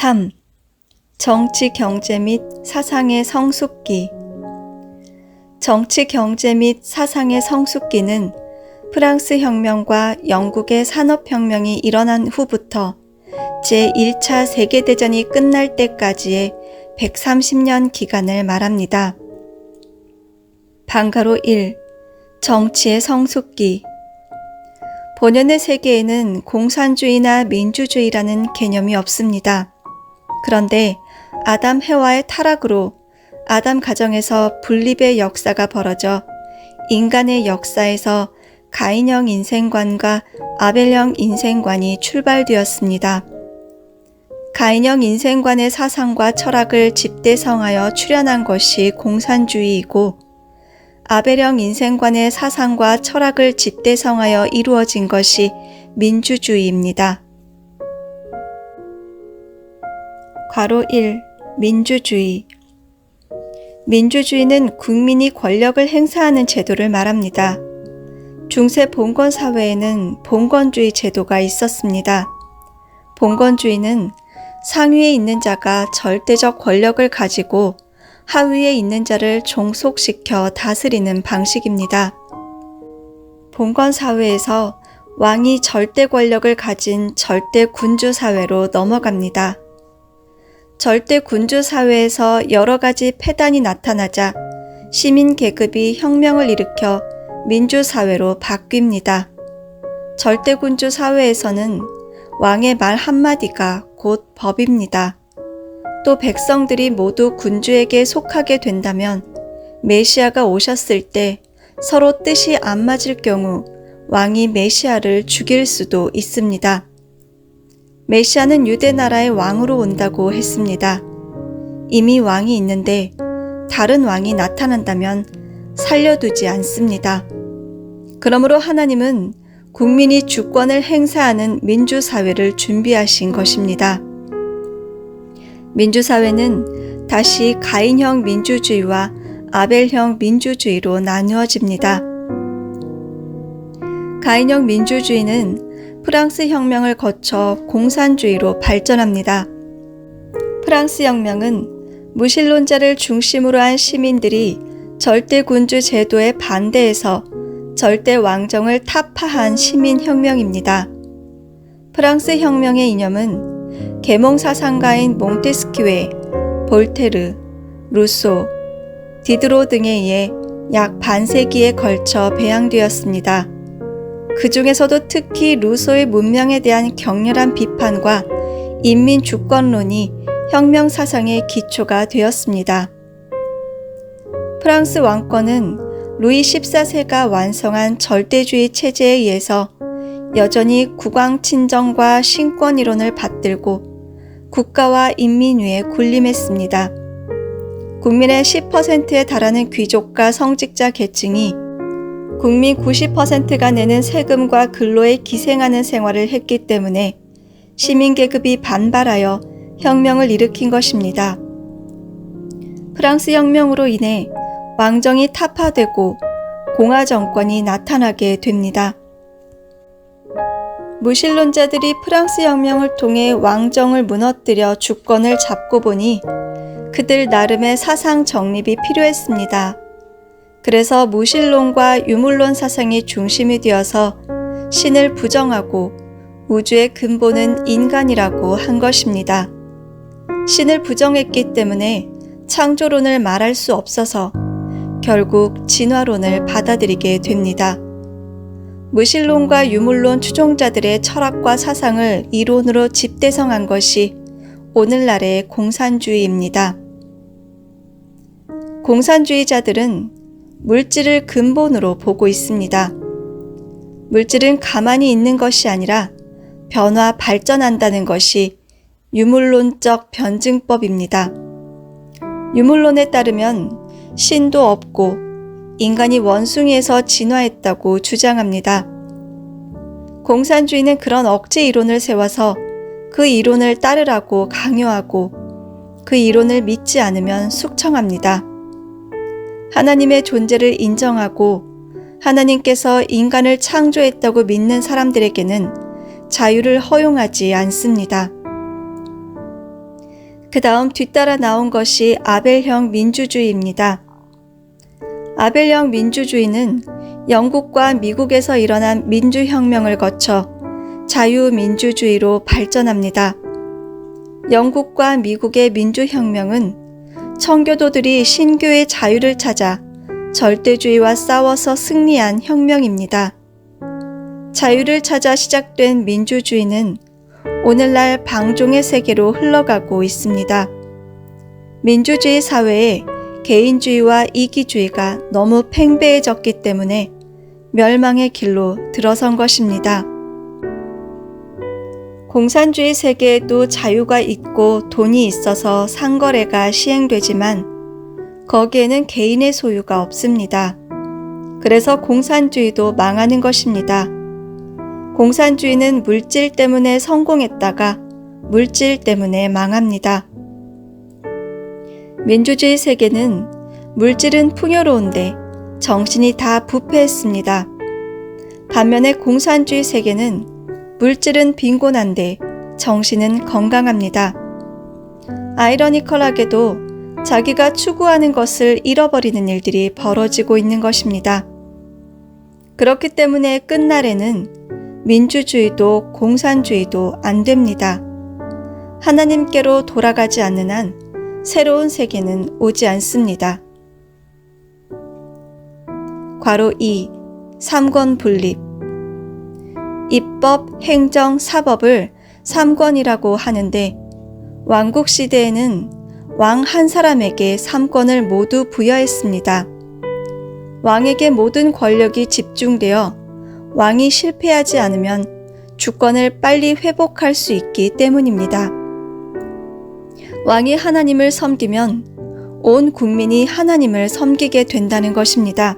3. 정치, 경제 및 사상의 성숙기. 정치, 경제 및 사상의 성숙기는 프랑스 혁명과 영국의 산업혁명이 일어난 후부터 제1차 세계대전이 끝날 때까지의 130년 기간을 말합니다. 방가로 1. 정치의 성숙기. 본연의 세계에는 공산주의나 민주주의라는 개념이 없습니다. 그런데 아담 해와의 타락으로 아담 가정에서 분립의 역사가 벌어져 인간의 역사에서 가인형 인생관과 아벨형 인생관이 출발되었습니다. 가인형 인생관의 사상과 철학을 집대성하여 출현한 것이 공산주의이고, 아벨형 인생관의 사상과 철학을 집대성하여 이루어진 것이 민주주의입니다. 괄호 1. 민주주의. 민주주의는 국민이 권력을 행사하는 제도를 말합니다. 중세 봉건 사회에는 봉건주의 제도가 있었습니다. 봉건주의는 상위에 있는 자가 절대적 권력을 가지고 하위에 있는 자를 종속시켜 다스리는 방식입니다. 봉건 사회에서 왕이 절대 권력을 가진 절대 군주 사회로 넘어갑니다. 절대 군주 사회에서 여러 가지 폐단이 나타나자 시민 계급이 혁명을 일으켜 민주사회로 바뀝니다. 절대 군주 사회에서는 왕의 말 한마디가 곧 법입니다. 또 백성들이 모두 군주에게 속하게 된다면 메시아가 오셨을 때 서로 뜻이 안 맞을 경우 왕이 메시아를 죽일 수도 있습니다. 메시아는 유대 나라의 왕으로 온다고 했습니다. 이미 왕이 있는데 다른 왕이 나타난다면 살려두지 않습니다. 그러므로 하나님은 국민이 주권을 행사하는 민주사회를 준비하신 것입니다. 민주사회는 다시 가인형 민주주의와 아벨형 민주주의로 나누어집니다. 가인형 민주주의는 프랑스 혁명을 거쳐 공산주의로 발전합니다. 프랑스 혁명은 무신론자를 중심으로 한 시민들이 절대군주 제도에 반대해서 절대 왕정을 타파한 시민혁명입니다. 프랑스 혁명의 이념은 계몽사상가인 몽테스키웨, 볼테르, 루소, 디드로 등에 의해 약 반세기에 걸쳐 배양되었습니다. 그 중에서도 특히 루소의 문명에 대한 격렬한 비판과 인민주권론이 혁명 사상의 기초가 되었습니다. 프랑스 왕권은 루이 14세가 완성한 절대주의 체제에 의해서 여전히 국왕친정과 신권이론을 받들고 국가와 인민 위에 군림했습니다. 국민의 10%에 달하는 귀족과 성직자 계층이 국민 90%가 내는 세금과 근로에 기생하는 생활을 했기 때문에 시민계급이 반발하여 혁명을 일으킨 것입니다. 프랑스 혁명으로 인해 왕정이 타파되고 공화정권이 나타나게 됩니다. 무신론자들이 프랑스 혁명을 통해 왕정을 무너뜨려 주권을 잡고 보니 그들 나름의 사상 정립이 필요했습니다. 그래서 무신론과 유물론 사상이 중심이 되어서 신을 부정하고 우주의 근본은 인간이라고 한 것입니다. 신을 부정했기 때문에 창조론을 말할 수 없어서 결국 진화론을 받아들이게 됩니다. 무신론과 유물론 추종자들의 철학과 사상을 이론으로 집대성한 것이 오늘날의 공산주의입니다. 공산주의자들은 물질을 근본으로 보고 있습니다. 물질은 가만히 있는 것이 아니라 변화 발전한다는 것이 유물론적 변증법입니다. 유물론에 따르면 신도 없고 인간이 원숭이에서 진화했다고 주장합니다. 공산주의는 그런 억지 이론을 세워서 그 이론을 따르라고 강요하고 그 이론을 믿지 않으면 숙청합니다. 하나님의 존재를 인정하고 하나님께서 인간을 창조했다고 믿는 사람들에게는 자유를 허용하지 않습니다. 그 다음 뒤따라 나온 것이 아벨형 민주주의입니다. 아벨형 민주주의는 영국과 미국에서 일어난 민주혁명을 거쳐 자유민주주의로 발전합니다. 영국과 미국의 민주혁명은 청교도들이 신교의 자유를 찾아 절대주의와 싸워서 승리한 혁명입니다. 자유를 찾아 시작된 민주주의는 오늘날 방종의 세계로 흘러가고 있습니다. 민주주의 사회에 개인주의와 이기주의가 너무 팽배해졌기 때문에 멸망의 길로 들어선 것입니다. 공산주의 세계에도 자유가 있고 돈이 있어서 상거래가 시행되지만 거기에는 개인의 소유가 없습니다. 그래서 공산주의도 망하는 것입니다. 공산주의는 물질 때문에 성공했다가 물질 때문에 망합니다. 민주주의 세계는 물질은 풍요로운데 정신이 다 부패했습니다. 반면에 공산주의 세계는 물질은 빈곤한데 정신은 건강합니다. 아이러니컬하게도 자기가 추구하는 것을 잃어버리는 일들이 벌어지고 있는 것입니다. 그렇기 때문에 끝날에는 민주주의도 공산주의도 안 됩니다. 하나님께로 돌아가지 않는 한 새로운 세계는 오지 않습니다. 괄호 2. 삼권 분립. 입법, 행정, 사법을 삼권이라고 하는데 왕국 시대에는 왕 한 사람에게 삼권을 모두 부여했습니다. 왕에게 모든 권력이 집중되어 왕이 실패하지 않으면 주권을 빨리 회복할 수 있기 때문입니다. 왕이 하나님을 섬기면 온 국민이 하나님을 섬기게 된다는 것입니다.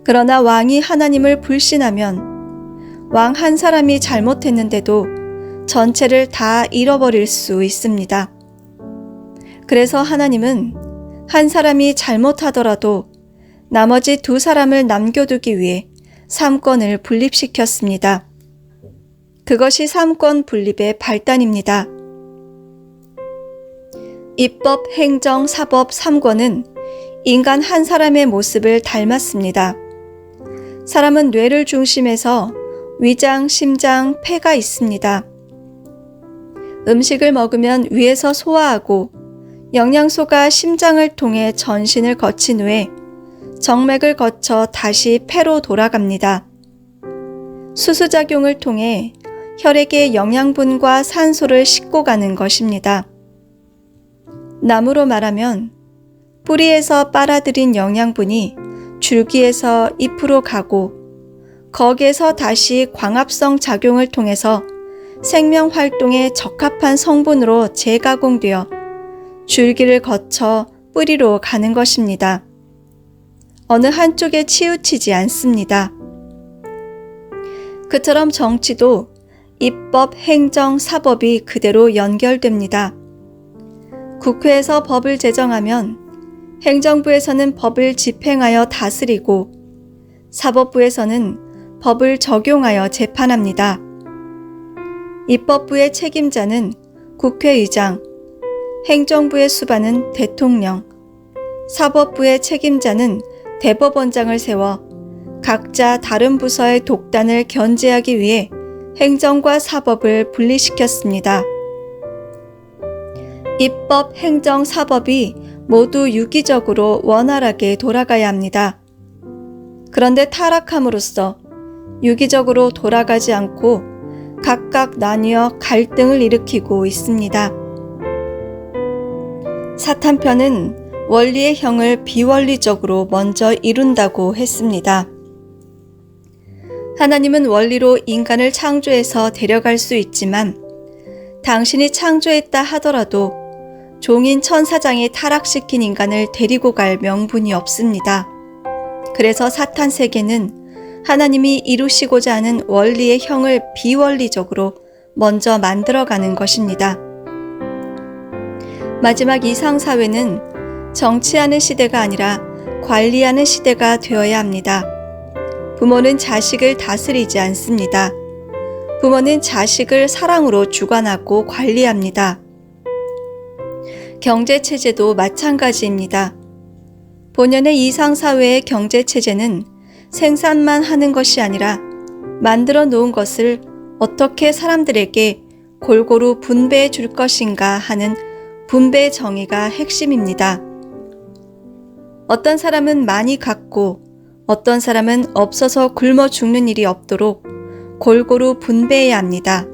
그러나 왕이 하나님을 불신하면 왕 한 사람이 잘못했는데도 전체를 다 잃어버릴 수 있습니다. 그래서 하나님은 한 사람이 잘못하더라도 나머지 두 사람을 남겨두기 위해 삼권을 분립시켰습니다. 그것이 삼권 분립의 발단입니다. 입법, 행정, 사법, 삼권은 인간 한 사람의 모습을 닮았습니다. 사람은 뇌를 중심해서 위장, 심장, 폐가 있습니다. 음식을 먹으면 위에서 소화하고 영양소가 심장을 통해 전신을 거친 후에 정맥을 거쳐 다시 폐로 돌아갑니다. 수수작용을 통해 혈액에 영양분과 산소를 싣고 가는 것입니다. 나무로 말하면 뿌리에서 빨아들인 영양분이 줄기에서 잎으로 가고 거기에서 다시 광합성 작용을 통해서 생명 활동에 적합한 성분으로 재가공되어 줄기를 거쳐 뿌리로 가는 것입니다. 어느 한쪽에 치우치지 않습니다. 그처럼 정치도 입법, 행정, 사법이 그대로 연결됩니다. 국회에서 법을 제정하면 행정부에서는 법을 집행하여 다스리고 사법부에서는 법을 적용하여 재판합니다. 입법부의 책임자는 국회의장, 행정부의 수반은 대통령, 사법부의 책임자는 대법원장을 세워 각자 다른 부서의 독단을 견제하기 위해 행정과 사법을 분리시켰습니다. 입법, 행정, 사법이 모두 유기적으로 원활하게 돌아가야 합니다. 그런데 타락함으로써 유기적으로 돌아가지 않고 각각 나뉘어 갈등을 일으키고 있습니다. 사탄편은 원리의 형을 비원리적으로 먼저 이룬다고 했습니다. 하나님은 원리로 인간을 창조해서 데려갈 수 있지만 당신이 창조했다 하더라도 종인 천사장이 타락시킨 인간을 데리고 갈 명분이 없습니다. 그래서 사탄 세계는 하나님이 이루시고자 하는 원리의 형을 비원리적으로 먼저 만들어가는 것입니다. 마지막 이상사회는 정치하는 시대가 아니라 관리하는 시대가 되어야 합니다. 부모는 자식을 다스리지 않습니다. 부모는 자식을 사랑으로 주관하고 관리합니다. 경제체제도 마찬가지입니다. 본연의 이상사회의 경제체제는 생산만 하는 것이 아니라 만들어 놓은 것을 어떻게 사람들에게 골고루 분배해 줄 것인가 하는 분배 정의가 핵심입니다. 어떤 사람은 많이 갖고 어떤 사람은 없어서 굶어 죽는 일이 없도록 골고루 분배해야 합니다.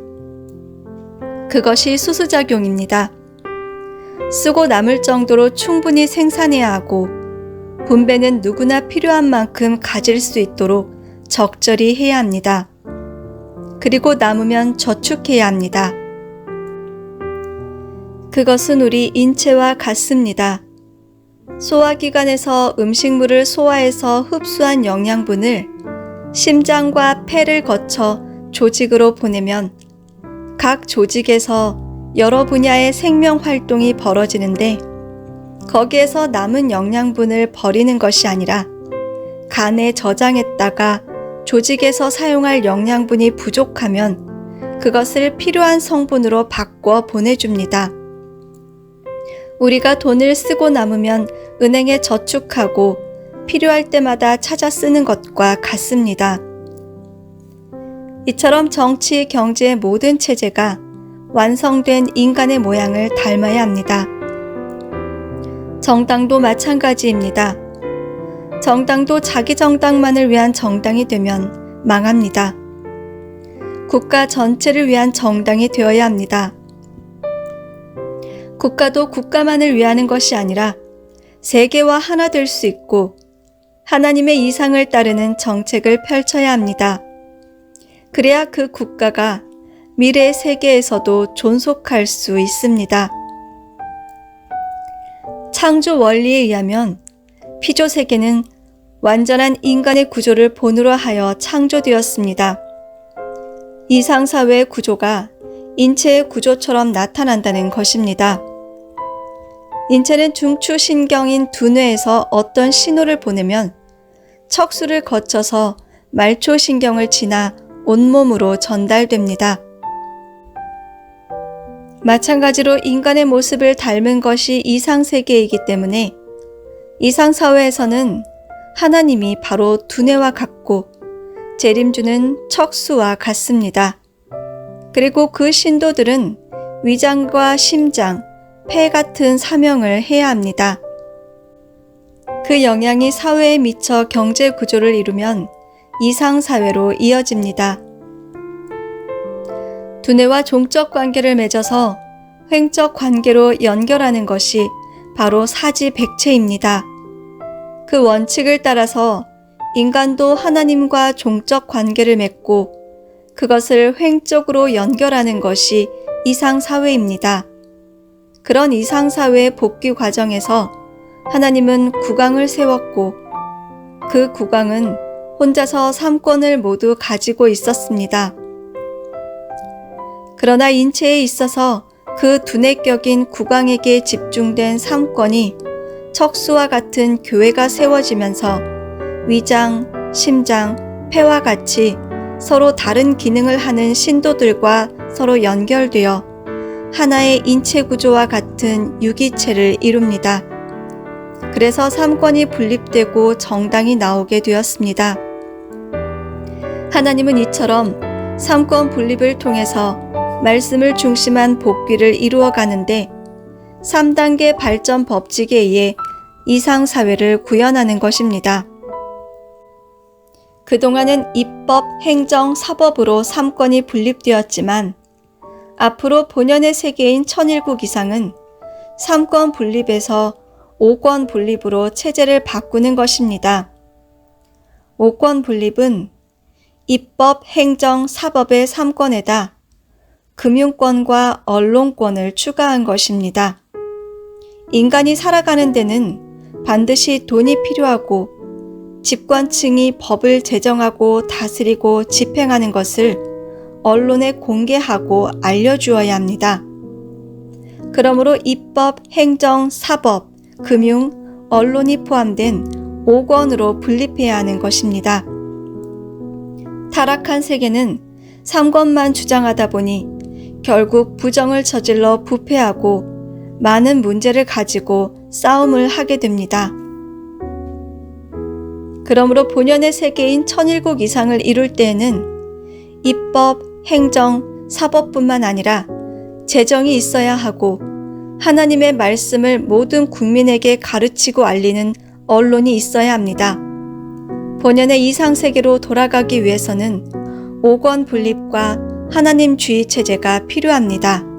그것이 수수작용입니다. 쓰고 남을 정도로 충분히 생산해야 하고 분배는 누구나 필요한 만큼 가질 수 있도록 적절히 해야 합니다. 그리고 남으면 저축해야 합니다. 그것은 우리 인체와 같습니다. 소화기관에서 음식물을 소화해서 흡수한 영양분을 심장과 폐를 거쳐 조직으로 보내면 각 조직에서 여러 분야의 생명 활동이 벌어지는데 거기에서 남은 영양분을 버리는 것이 아니라 간에 저장했다가 조직에서 사용할 영양분이 부족하면 그것을 필요한 성분으로 바꿔 보내줍니다. 우리가 돈을 쓰고 남으면 은행에 저축하고 필요할 때마다 찾아 쓰는 것과 같습니다. 이처럼 정치, 경제의 모든 체제가 완성된 인간의 모양을 닮아야 합니다. 정당도 마찬가지입니다. 정당도 자기 정당만을 위한 정당이 되면 망합니다. 국가 전체를 위한 정당이 되어야 합니다. 국가도 국가만을 위하는 것이 아니라 세계와 하나 될 수 있고 하나님의 이상을 따르는 정책을 펼쳐야 합니다. 그래야 그 국가가 미래 세계에서도 존속할 수 있습니다. 창조 원리에 의하면 피조 세계는 완전한 인간의 구조를 본으로 하여 창조되었습니다. 이상사회의 구조가 인체의 구조처럼 나타난다는 것입니다. 인체는 중추신경인 두뇌에서 어떤 신호를 보내면 척수를 거쳐서 말초신경을 지나 온몸으로 전달됩니다. 마찬가지로 인간의 모습을 닮은 것이 이상세계이기 때문에 이상사회에서는 하나님이 바로 두뇌와 같고 재림주는 척수와 같습니다. 그리고 그 신도들은 위장과 심장, 폐 같은 사명을 해야 합니다. 그 영향이 사회에 미쳐 경제 구조를 이루면 이상사회로 이어집니다. 두뇌와 종적 관계를 맺어서 횡적 관계로 연결하는 것이 바로 사지백체입니다. 그 원칙을 따라서 인간도 하나님과 종적 관계를 맺고 그것을 횡적으로 연결하는 것이 이상사회입니다. 그런 이상사회의 복귀 과정에서 하나님은 국왕을 세웠고 그 국왕은 혼자서 3권을 모두 가지고 있었습니다. 그러나 인체에 있어서 그 두뇌격인 국왕에게 집중된 3권이 척수와 같은 교회가 세워지면서 위장, 심장, 폐와 같이 서로 다른 기능을 하는 신도들과 서로 연결되어 하나의 인체 구조와 같은 유기체를 이룹니다. 그래서 3권이 분립되고 정당이 나오게 되었습니다. 하나님은 이처럼 3권 분립을 통해서 말씀을 중심한 복귀를 이루어 가는데 3단계 발전 법칙에 의해 이상사회를 구현하는 것입니다. 그동안은 입법, 행정, 사법으로 3권이 분립되었지만 앞으로 본연의 세계인 천일국 이상은 3권 분립에서 5권 분립으로 체제를 바꾸는 것입니다. 5권 분립은 입법, 행정, 사법의 3권에다 금융권과 언론권을 추가한 것입니다. 인간이 살아가는 데는 반드시 돈이 필요하고 집권층이 법을 제정하고 다스리고 집행하는 것을 언론에 공개하고 알려주어야 합니다. 그러므로 입법, 행정, 사법, 금융, 언론이 포함된 5권으로 분립해야 하는 것입니다. 타락한 세계는 3권만 주장하다 보니 결국 부정을 저질러 부패하고 많은 문제를 가지고 싸움을 하게 됩니다. 그러므로 본연의 세계인 천일국 이상을 이룰 때에는 입법, 행정, 사법뿐만 아니라 재정이 있어야 하고 하나님의 말씀을 모든 국민에게 가르치고 알리는 언론이 있어야 합니다. 본연의 이상세계로 돌아가기 위해서는 오권 분립과 하나님주의 체제가 필요합니다.